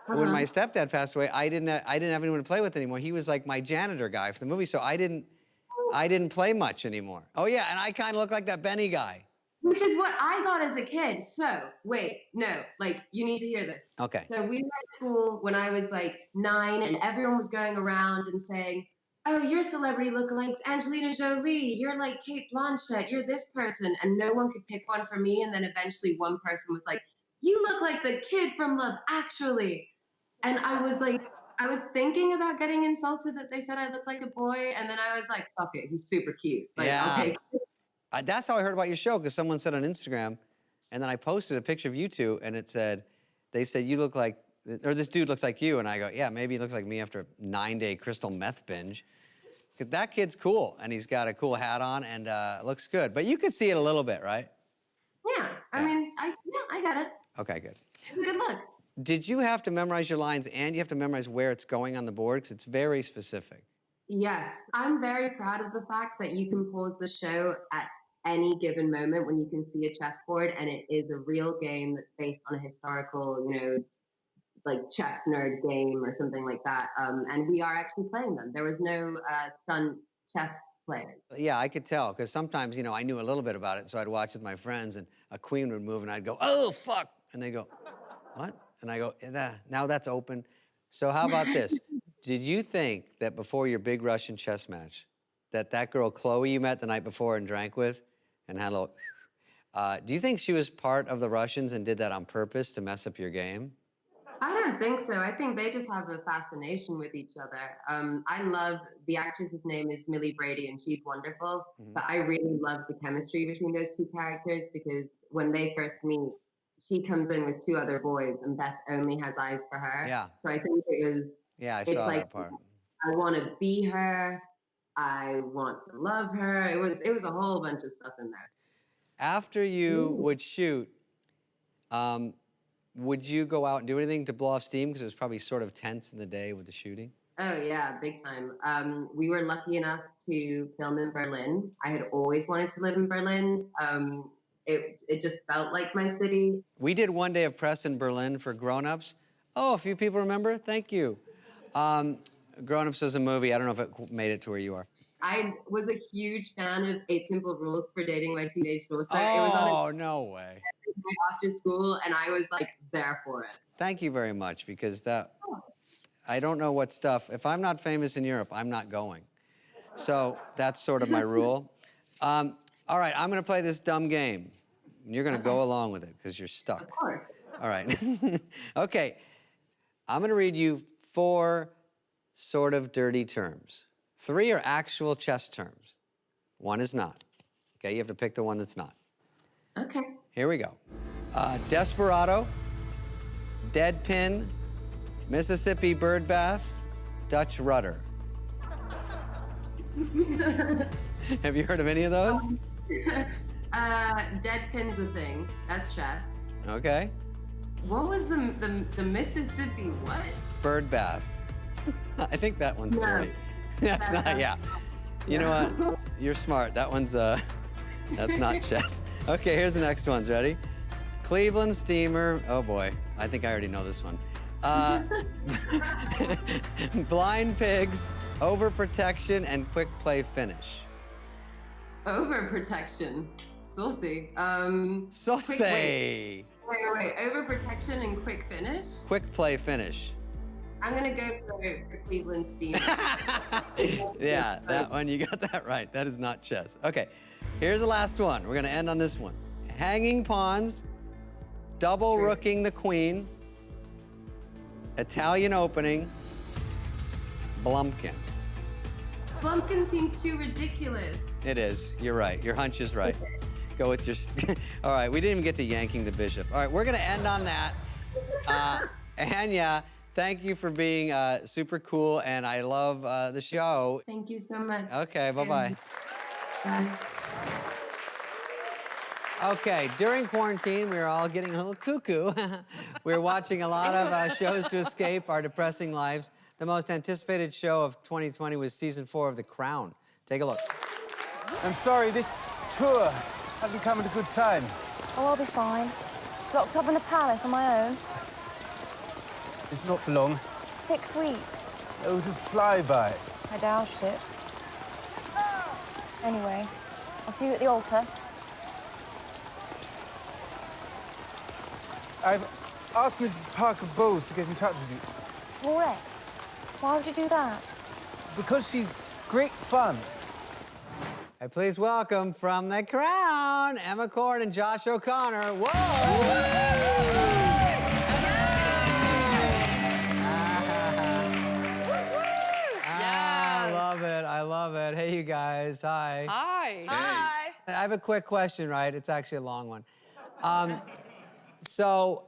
When my stepdad passed away, I didn't have anyone to play with anymore. He was like my janitor guy for the movie, so I didn't play much anymore. Oh yeah, and I kind of look like that Benny guy. Which is what I got as a kid. So, wait, no, like, you need to hear this. Okay. So we were at school when I was like 9, and everyone was going around and saying, oh, you're celebrity lookalikes, Angelina Jolie, you're like Kate Blanchett, you're this person. And no one could pick one for me. And then eventually one person was like, you look like the kid from Love Actually. And I was like, I was thinking about getting insulted that they said I looked like a boy. And then I was like, fuck it, he's super cute. Like, Yeah. I'll take it. That's how I heard about your show, because someone said on Instagram, and then I posted a picture of you two, and they said you look like, or this dude looks like you, and I go, yeah, maybe he looks like me after a 9-day crystal meth binge. Because that kid's cool, and he's got a cool hat on, and looks good. But you could see it a little bit, right? Yeah, I mean, I got it. Okay, good. It's a good look. Did you have to memorize your lines, and you have to memorize where it's going on the board? Because it's very specific. Yes, I'm very proud of the fact that you can pause the show at any given moment when you can see a chessboard, and it is a real game that's based on a historical, like chess nerd game or something like that. And we are actually playing them. There was no stunt chess players. Yeah, I could tell, because sometimes, I knew a little bit about it, so I'd watch with my friends, and a queen would move, and I'd go, oh, fuck! And they'd go, what? And I go, now that's open. So how about this? Did you think that before your big Russian chess match, that girl Chloe you met the night before and drank with, and had a little, do you think she was part of the Russians and did that on purpose to mess up your game? I don't think so. I think they just have a fascination with each other. I love, the actress's name is Millie Brady, and she's wonderful. But I really love the chemistry between those two characters, because when they first meet, she comes in with two other boys, and Beth only has eyes for her. Yeah. So I think it was. Yeah, I it's saw like, that part. I want to be her. I want to love her. It was a whole bunch of stuff in there. After you would shoot, would you go out and do anything to blow off steam? Because it was probably sort of tense in the day with the shooting. Oh yeah, big time. We were lucky enough to film in Berlin. I had always wanted to live in Berlin. It just felt like my city. We did one day of press in Berlin for Grown Ups. Oh, a few people remember? Thank you. Grown Ups is a movie. I don't know if it made it to where you are. I was a huge fan of 8 Simple Rules for Dating My Teenage Daughter. Oh, it was on no way. after school, and I was like there for it. Thank you very much, because I don't know what stuff. If I'm not famous in Europe, I'm not going. So that's sort of my rule. All right, I'm going to play this dumb game. You're going to go along with it because you're stuck. Of course. All right. Okay. I'm going to read you 4 sort of dirty terms. 3 are actual chess terms. 1 is not. Okay, you have to pick the one that's not. Okay. Here we go. Desperado, dead pin, Mississippi bird bath, Dutch rudder. Have you heard of any of those? Dead pin's a thing. That's chess. Okay. What was the Mississippi what? Bird bath. I think that one's No. dirty. That's not, yeah. You know what? You're smart. That one's, that's not chess. Okay, here's the next ones. Ready? Cleveland steamer. Oh boy, I think I already know this one. Blind pigs, overprotection, and quick play finish. Overprotection. Saucy. Saucy. Wait. Overprotection and quick finish? Quick play finish. I'm gonna go for Cleveland Steamer. Yeah, that one, you got that right. That is not chess. Okay, here's the last one. We're gonna end on this one. Hanging pawns, double rooking the queen, Italian opening, Blumpkin. Blumpkin seems too ridiculous. It is, you're right. Your hunch is right. Go with your, all right, we didn't even get to yanking the bishop. All right, we're gonna end on that. Anya, thank you for being super cool, and I love the show. Thank you so much. Okay, bye-bye. Bye. Okay, during quarantine, we were all getting a little cuckoo. We were watching a lot of shows to escape our depressing lives. The most anticipated show of 2020 was season 4 of The Crown. Take a look. I'm sorry, this tour hasn't come at a good time. Oh, I'll be fine. Locked up in the palace on my own. It's not for long. 6 weeks. Oh, to fly by. I doused it. Anyway, I'll see you at the altar. I've asked Mrs. Parker Bowles to get in touch with you. Paul Rex? Why would you do that? Because she's great fun. Hey, please welcome from The Crown, Emma Corrin and Josh O'Connor. Whoa! I love it. I love it. Hey, you guys. Hi. Hi. Hi. I have a quick question, right? It's actually a long one. So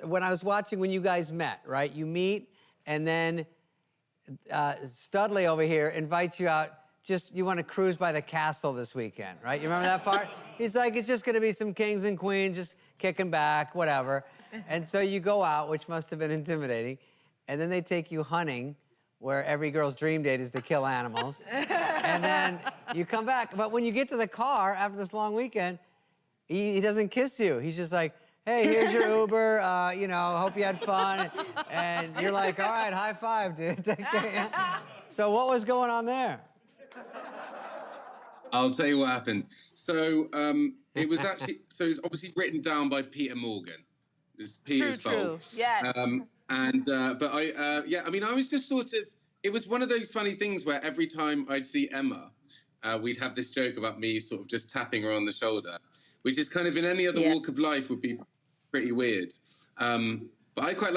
when I was watching when you guys met, right? You meet, and then Studley over here invites you out. You want to cruise by the castle this weekend, right? You remember that part? He's like, it's just going to be some kings and queens just kicking back, whatever. And so you go out, which must have been intimidating. And then they take you hunting, where every girl's dream date is to kill animals. And then you come back. But when you get to the car after this long weekend, he doesn't kiss you. He's just like, hey, here's your Uber, you know, hope you had fun. And you're like, all right, high five, dude, take care. So what was going on there? I'll tell you what happened. So it was actually, so it's obviously written down by Peter Morgan. It's Peter's fault. Yeah. But I mean, I was just sort of, it was one of those funny things where every time I'd see Emma, we'd have this joke about me sort of just tapping her on the shoulder, which is kind of in any other walk of life would be pretty weird. But I quite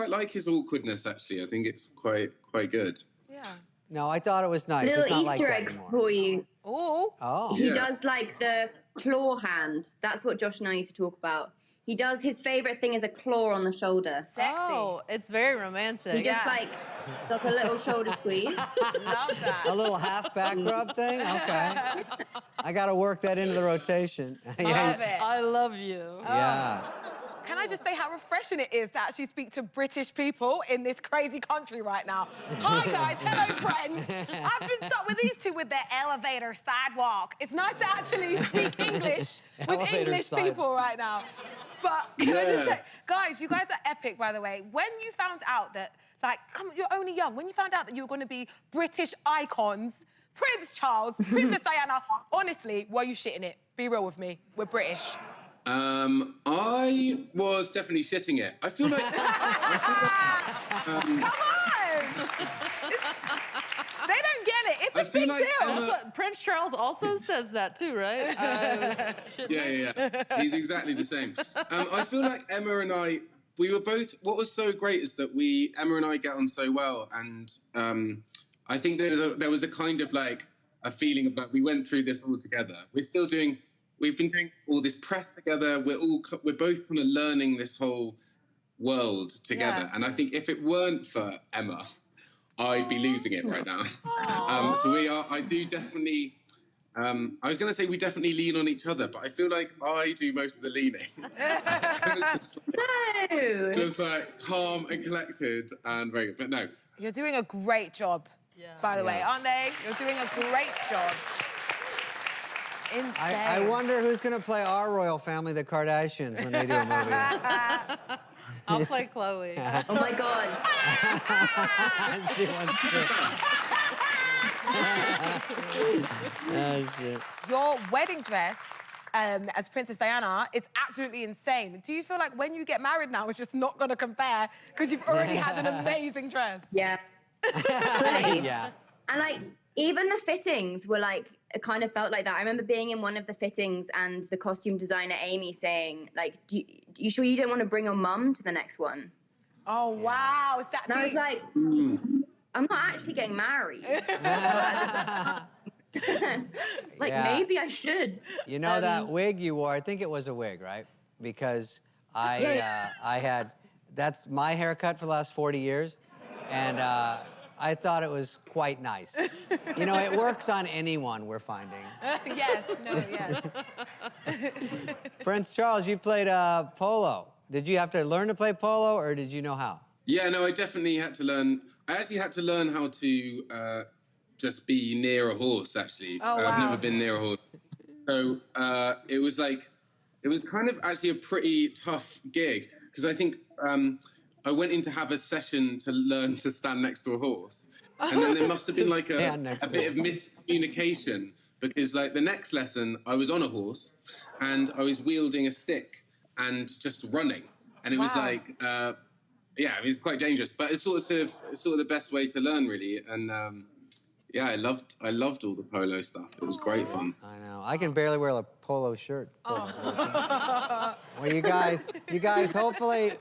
like his awkwardness, actually. I think it's quite good. Yeah. No, I thought it was nice. Little it's not Easter like egg that anymore. for you. Oh. He does like the claw hand. That's what Josh and I used to talk about. He does, his favorite thing is a claw on the shoulder. Sexy. Oh, it's very romantic. He just like does a little shoulder squeeze. Love that. A little half back rub thing? Okay. I got to work that into the rotation. Love it. I love you. Yeah. Can I just say how refreshing it is to actually speak to British people in this crazy country right now? Hi, guys. Hello, friends. I've been stuck with these two with their elevator sidewalk. It's nice to actually speak English with Elevator English sidewalk. people right now. But can I just say, guys, you guys are epic, by the way. When you found out that, like, you're only young, when you found out that you were going to be British icons, Prince Charles, Princess Diana, honestly, were you shitting it? Be real with me. We're British. I was definitely shitting it. I feel like... Come on! They don't get it. It's a big deal. Also, Prince Charles also says that too, right? Yeah. He's exactly the same. I feel like Emma and I, we were both... What was so great is that Emma and I get on so well, and I think there was a kind of like a feeling of like we went through this all together. We've been doing all this press together. We're both kind of learning this whole world together. And I think if it weren't for Emma, I'd be losing it right now. I do definitely. I was going to say we definitely lean on each other, but I feel like I do most of the leaning. Just like calm and collected and very good. But no. You're doing a great job, by the way, aren't they? You're doing a great job. Insane. I wonder who's going to play our royal family, the Kardashians, when they do a movie. I'll play Chloe. Oh my God. She wants to. Oh, shit. Your wedding dress as Princess Diana is absolutely insane. Do you feel like when you get married now, it's just not going to compare because you've already had an amazing dress? Yeah. Yeah. And like, even the fittings were like, it kind of felt like that. I remember being in one of the fittings and the costume designer, Amy, saying, like, you sure you don't want to bring your mum to the next one? Oh, wow. Is that And I was like, I'm not actually getting married. Maybe I should. You know that wig you wore, I think it was a wig, right? Because I had, that's my haircut for the last 40 years. And I thought it was quite nice. You know, it works on anyone, we're finding. Yes. Prince Charles, you played polo. Did you have to learn to play polo, or did you know how? Yeah, no, I definitely had to learn. I actually had to learn how to just be near a horse, actually. Oh, wow. I've never been near a horse. So it was kind of actually a pretty tough gig, because I think I went in to have a session to learn to stand next to a horse. And then there must have been like a bit of miscommunication, because like the next lesson I was on a horse and I was wielding a stick and just running. And it was like, it was quite dangerous, but it's sort of the best way to learn, really. And I loved all the polo stuff. It was great fun. I know. I can barely wear a polo shirt. Well, you guys, hopefully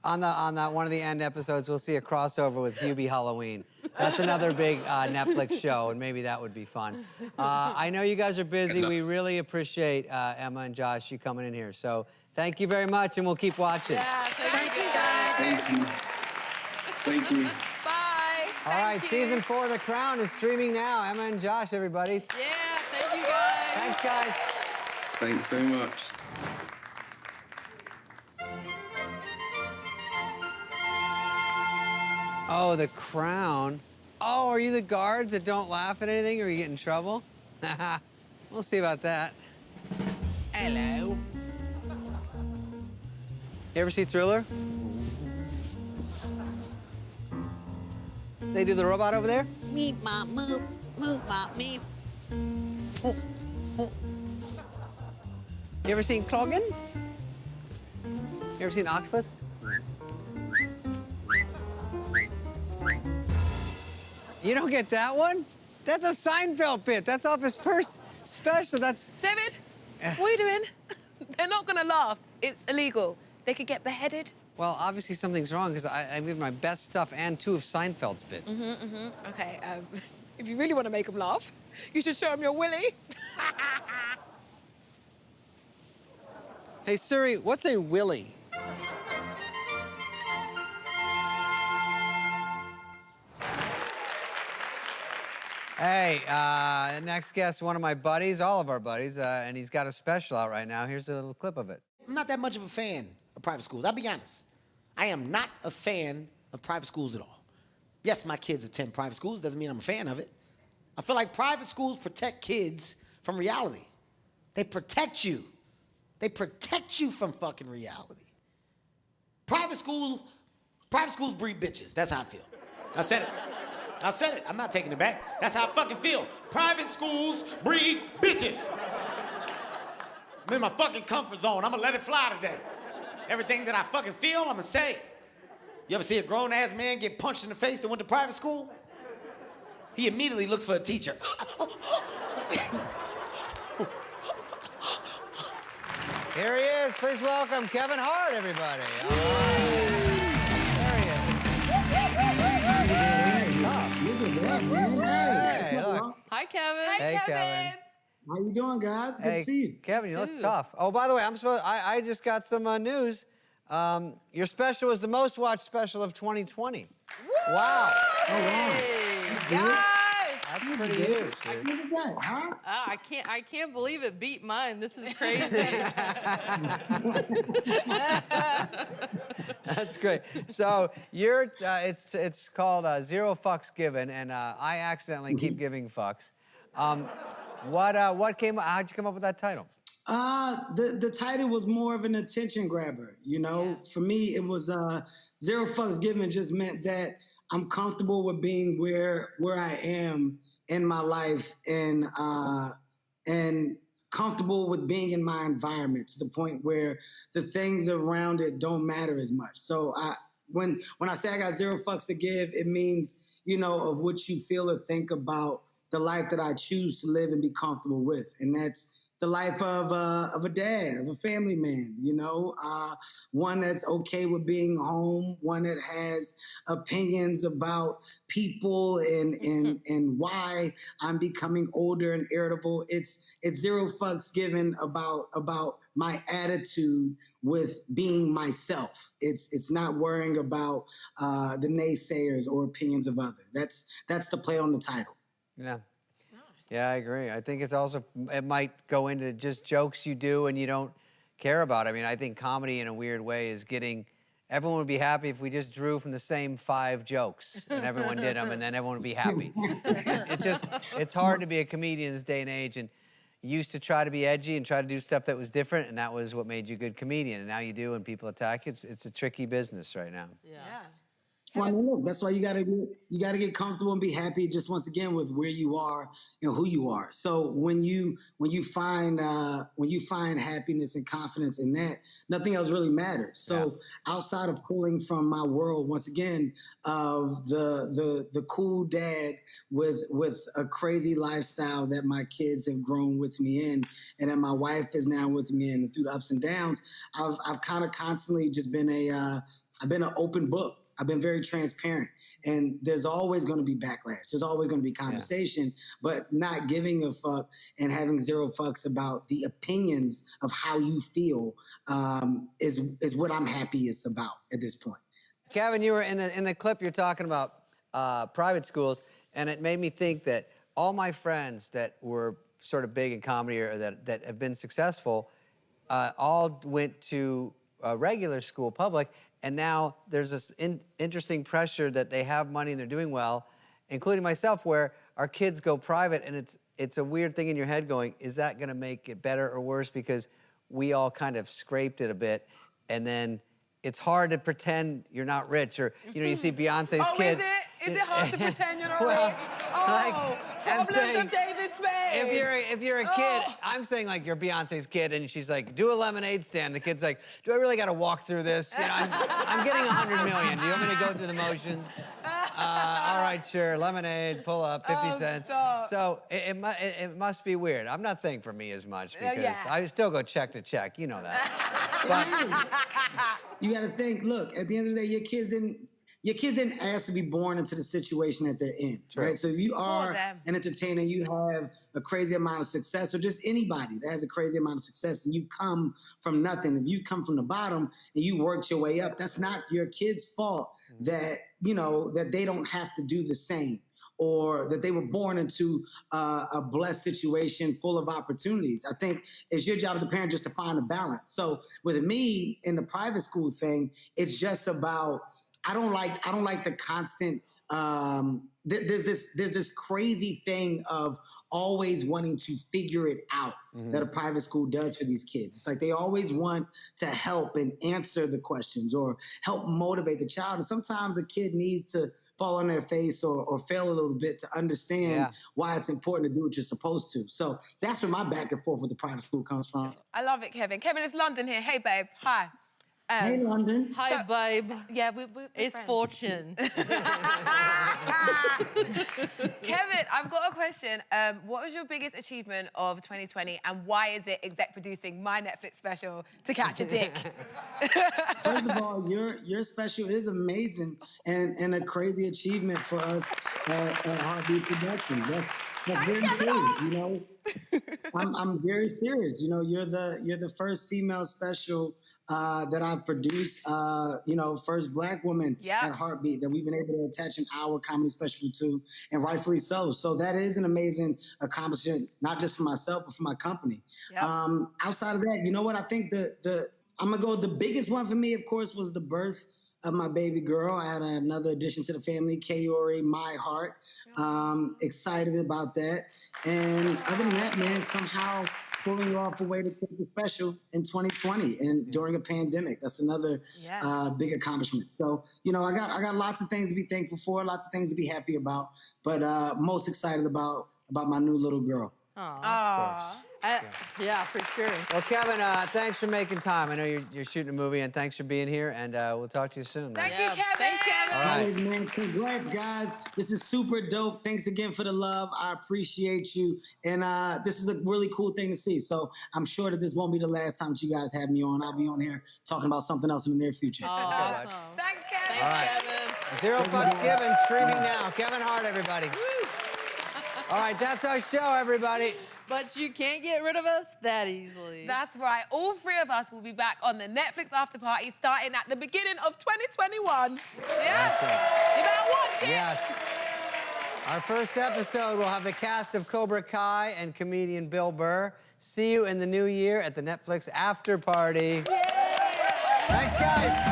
on that one of the end episodes, we'll see a crossover with Hubie Halloween. That's another big Netflix show, and maybe that would be fun. I know you guys are busy. We really appreciate Emma and Josh, you coming in here. So thank you very much, and we'll keep watching. Yeah, thank you, guys. Thank you. Bye. All right, season 4 of The Crown is streaming now. Emma and Josh, everybody. Yeah, thank you, guys. Thanks, guys. Thanks so much. Oh, The Crown. Oh, are you the guards that don't laugh at anything, or you get in trouble? We'll see about that. Hello. You ever see Thriller? They do the robot over there? Meep, mop, moop, moop, mop, meep. You ever seen Cloggin? You ever seen Octopus? You don't get that one? That's a Seinfeld bit. That's off his first special. That's... David, what are you doing? They're not gonna laugh. It's illegal. They could get beheaded. Well, obviously something's wrong because I did my best stuff and 2 of Seinfeld's bits. Okay, if you really want to make them laugh, you should show them your willy. Hey, Siri, what's a willy? Hey, next guest, one of my buddies, all of our buddies, and he's got a special out right now. Here's a little clip of it. I'm not that much of a fan of private schools. I'll be honest. I am not a fan of private schools at all. Yes, my kids attend private schools. Doesn't mean I'm a fan of it. I feel like private schools protect kids from reality. They protect you. They protect you from fucking reality. Private schools breed bitches. That's how I feel. I said it. I said it. I'm not taking it back. That's how I fucking feel. Private schools breed bitches. I'm in my fucking comfort zone. I'm gonna let it fly today. Everything that I fucking feel, I'm gonna say. You ever see a grown-ass man get punched in the face that went to private school? He immediately looks for a teacher. Here he is. Please welcome Kevin Hart, everybody. All right. There he is. He's tough. Hey, look. Hi, Kevin. Hey, Kevin. How you doing, guys? Good to see you. Kevin, you look tough. Oh, by the way, I just got some news. Your special was the most watched special of 2020. Wow. Oh, wow. Guys. That's pretty huge, dude. I can't believe it beat mine. This is crazy. That's great. So you're, it's called Zero Fucks Given, and I accidentally keep giving fucks. How'd you come up with that title? The title was more of an attention grabber. You know, for me, it was Zero Fucks Given just meant that I'm comfortable with being where I am in my life and comfortable with being in my environment to the point where the things around it don't matter as much. So when I say I got 0 fucks to give, it means, you know, of what you feel or think about the life that I choose to live and be comfortable with. And that's the life of a dad, of a family man, you know, one that's okay with being home, one that has opinions about people and why I'm becoming older and irritable. It's 0 fucks given about my attitude with being myself. It's not worrying about the naysayers or opinions of others. That's the play on the title. Yeah. Yeah, I agree. I think it's also, it might go into just jokes you do and you don't care about. I mean, I think comedy in a weird way is everyone would be happy if we just drew from the same 5 jokes and everyone did them and then everyone would be happy. It's hard to be a comedian in this day and age, and you used to try to be edgy and try to do stuff that was different, and that was what made you a good comedian. And now you do and people attack you. It's a tricky business right now. Yeah. Well, I mean, look, that's why you gotta get comfortable and be happy just once again with where you are and who you are. So when you find happiness and confidence in that, nothing else really matters. So outside of pulling from my world once again of the cool dad with a crazy lifestyle that my kids have grown with me in, and that my wife is now with me in through the ups and downs, I've kind of constantly just been I've been an open book. I've been very transparent, and there's always going to be backlash. There's always going to be conversation, but not giving a fuck and having 0 fucks about the opinions of how you feel is what I'm happiest about at this point. Kevin, you were in the clip you're talking about private schools, and it made me think that all my friends that were sort of big in comedy or that have been successful all went to a regular school, public, and now there's this interesting pressure that they have money and they're doing well, including myself, where our kids go private, and it's a weird thing in your head going, is that gonna make it better or worse? Because we all kind of scraped it a bit, and then it's hard to pretend you're not rich, or you see Beyonce's Oh, kid. is it hard to pretend you're not Well, rich? Oh, like, I'm problems saying, of David Spade. if you're a kid, I'm saying like you're Beyonce's kid, and she's like, do a lemonade stand. The kid's like, do I really got to walk through this? I'm getting 100 million. Do you want me to go through the motions? All right, sure. Lemonade, pull up, 50 cents. Stop. So it must be weird. I'm not saying for me as much because yeah. I still go check to check. You know that. But You got to think. Look, at the end of the day, your kids didn't ask to be born into the situation that they're in, True. right? So if you are them. an entertainer, you have a crazy amount of success, or just anybody that has a crazy amount of success, and you've come from nothing, if you've come from the bottom and you worked your way up, that's not your kid's fault that that they don't have to do the same, or that they were born into a blessed situation full of opportunities. I think it's your job as a parent just to find a balance. So with me in the private school thing, it's just about I don't like the constant. There's this crazy thing of always wanting to figure it out that a private school does for these kids. It's like they always want to help and answer the questions or help motivate the child. And sometimes a kid needs to fall on their face or fail a little bit to understand why it's important to do what you're supposed to. So that's where my back and forth with the private school comes from. I love it, Kevin. Kevin, it's London here. Hey, babe. Hi. Hey, London. Hi, babe. Yeah, we're It's friends. Fortune. Kevin, I've got a question. What was your biggest achievement of 2020, and why is it exec producing my Netflix special, To Catch a Dick? First of all, your special is amazing and a crazy achievement for us at Heartbeat Productions. That's very cool. I'm very serious. You're the first female special that I've produced. First Black woman at Heartbeat that we've been able to attach an hour comedy special to, and rightfully so. So that is an amazing accomplishment, not just for myself, but for my company. Outside of that, you know what? I think I'm gonna go. The biggest one for me, of course, was the birth of my baby girl. I had another addition to the family, Kaori, My Heart. Excited about that. And other than that, man, somehow pulling off a way to take the special in 2020 and during a pandemic. That's another big accomplishment. So, I got lots of things to be thankful for, lots of things to be happy about, but most excited about my new little girl. Of course. Yeah, for sure. Well, Kevin, thanks for making time. I know you're shooting a movie, and thanks for being here, and we'll talk to you soon. Man. Thank you, Kevin. Thanks, Kevin. All right. Hey, man, congrats, guys. This is super dope. Thanks again for the love. I appreciate you. And this is a really cool thing to see. So I'm sure that this won't be the last time that you guys have me on. I'll be on here talking about something else in the near future. Awesome. Thanks, Kevin. All right. Kevin. Zero Fucks Given, streaming now. Kevin Hart, everybody. All right, that's our show, everybody. But you can't get rid of us that easily. That's right. All three of us will be back on the Netflix after party starting at the beginning of 2021. Yeah? That's right. You better watch it. Yes. Our first episode will have the cast of Cobra Kai and comedian Bill Burr. See you in the new year at the Netflix after party. Thanks, guys.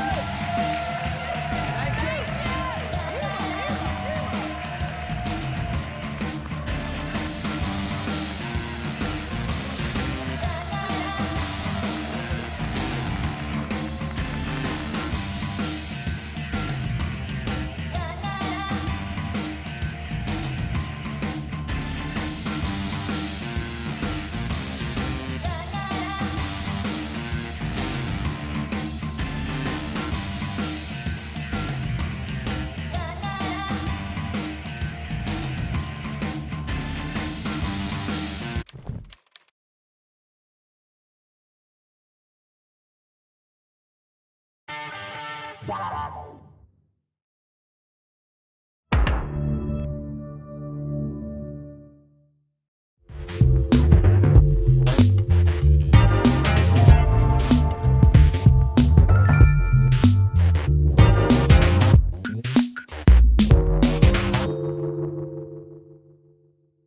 Wow.